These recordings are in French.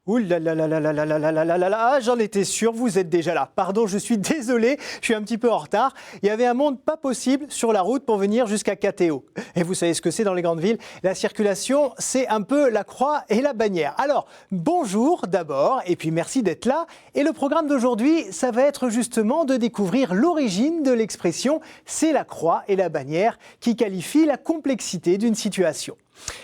Ouh là là là là là là là là là là là là, j'en étais sûr, vous êtes déjà là. Pardon, je suis désolé, je suis un petit peu en retard. Il y avait un monde pas possible sur la route pour venir jusqu'à KTO. Et vous savez ce que c'est dans les grandes villes? La circulation, c'est un peu la croix et la bannière. Alors, bonjour d'abord, et puis merci d'être là. Et le programme d'aujourd'hui, ça va être justement de découvrir l'origine de l'expression « c'est la croix et la bannière » qui qualifie la complexité d'une situation.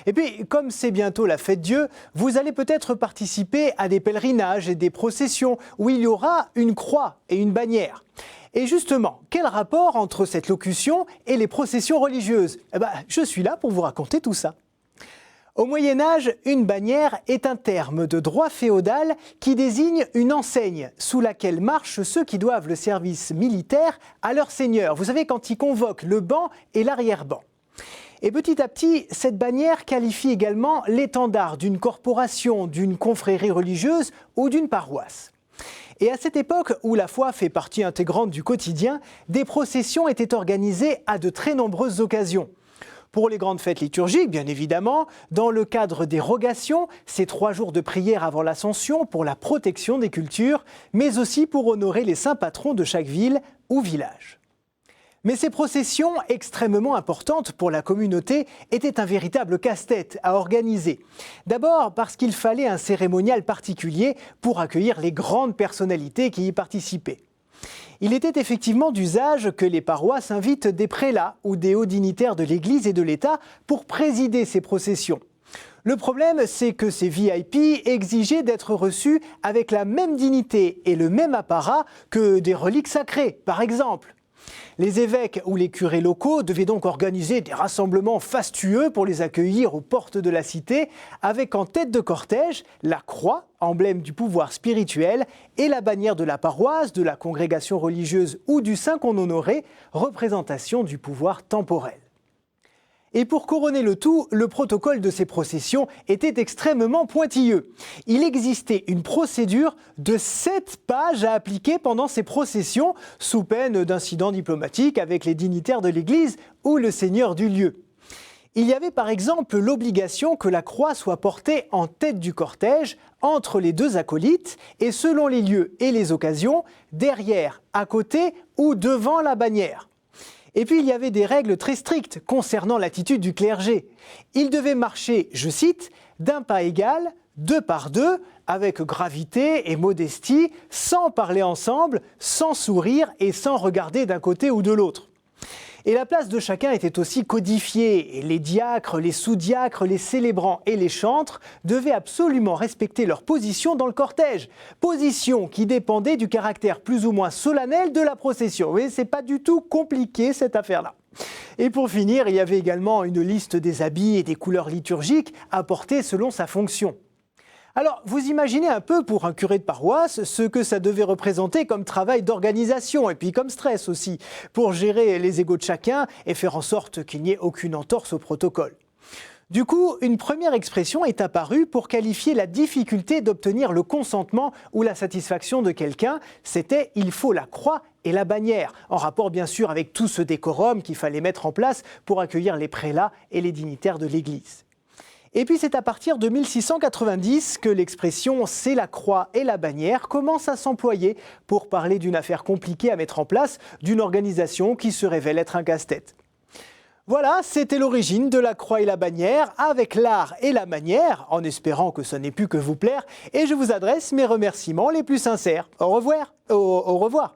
Et puis, comme c'est bientôt la fête Dieu, vous allez peut-être participer à des pèlerinages et des processions où il y aura une croix et une bannière. Et justement, quel rapport entre cette locution et les processions religieuses? Je suis là pour vous raconter tout ça. Au Moyen-Âge, une bannière est un terme de droit féodal qui désigne une enseigne sous laquelle marchent ceux qui doivent le service militaire à leur seigneur. Vous savez, quand ils convoquent le ban et l'arrière-ban. Et petit à petit, cette bannière qualifie également l'étendard d'une corporation, d'une confrérie religieuse ou d'une paroisse. Et à cette époque où la foi fait partie intégrante du quotidien, des processions étaient organisées à de très nombreuses occasions. Pour les grandes fêtes liturgiques, bien évidemment, dans le cadre des rogations, ces 3 jours de prière avant l'Ascension pour la protection des cultures, mais aussi pour honorer les saints patrons de chaque ville ou village. Mais ces processions, extrêmement importantes pour la communauté, étaient un véritable casse-tête à organiser. D'abord parce qu'il fallait un cérémonial particulier pour accueillir les grandes personnalités qui y participaient. Il était effectivement d'usage que les paroisses invitent des prélats ou des hauts dignitaires de l'Église et de l'État pour présider ces processions. Le problème, c'est que ces VIP exigeaient d'être reçus avec la même dignité et le même apparat que des reliques sacrées, par exemple. Les évêques ou les curés locaux devaient donc organiser des rassemblements fastueux pour les accueillir aux portes de la cité, avec en tête de cortège la croix, emblème du pouvoir spirituel, et la bannière de la paroisse, de la congrégation religieuse ou du saint qu'on honorait, représentation du pouvoir temporel. Et pour couronner le tout, le protocole de ces processions était extrêmement pointilleux. Il existait une procédure de 7 pages à appliquer pendant ces processions, sous peine d'incidents diplomatiques avec les dignitaires de l'Église ou le seigneur du lieu. Il y avait par exemple l'obligation que la croix soit portée en tête du cortège, entre les 2 acolytes, et selon les lieux et les occasions, derrière, à côté ou devant la bannière. Et puis il y avait des règles très strictes concernant l'attitude du clergé. Il devait marcher, je cite, d'un pas égal, 2 par 2, avec gravité et modestie, sans parler ensemble, sans sourire et sans regarder d'un côté ou de l'autre. Et la place de chacun était aussi codifiée, et les diacres, les sous-diacres, les célébrants et les chantres devaient absolument respecter leur position dans le cortège. Position qui dépendait du caractère plus ou moins solennel de la procession. Vous voyez, c'est pas du tout compliqué cette affaire-là. Et pour finir, il y avait également une liste des habits et des couleurs liturgiques à porter selon sa fonction. Alors, vous imaginez un peu pour un curé de paroisse ce que ça devait représenter comme travail d'organisation et puis comme stress aussi, pour gérer les égos de chacun et faire en sorte qu'il n'y ait aucune entorse au protocole. Du coup, une première expression est apparue pour qualifier la difficulté d'obtenir le consentement ou la satisfaction de quelqu'un, c'était « il faut la croix et la bannière », en rapport bien sûr avec tout ce décorum qu'il fallait mettre en place pour accueillir les prélats et les dignitaires de l'Église. Et puis c'est à partir de 1690 que l'expression « c'est la croix et la bannière » commence à s'employer pour parler d'une affaire compliquée à mettre en place, d'une organisation qui se révèle être un casse-tête. Voilà, c'était l'origine de la croix et la bannière, avec l'art et la manière, en espérant que ça n'ait pu que vous plaire, et je vous adresse mes remerciements les plus sincères. Au revoir. Au revoir.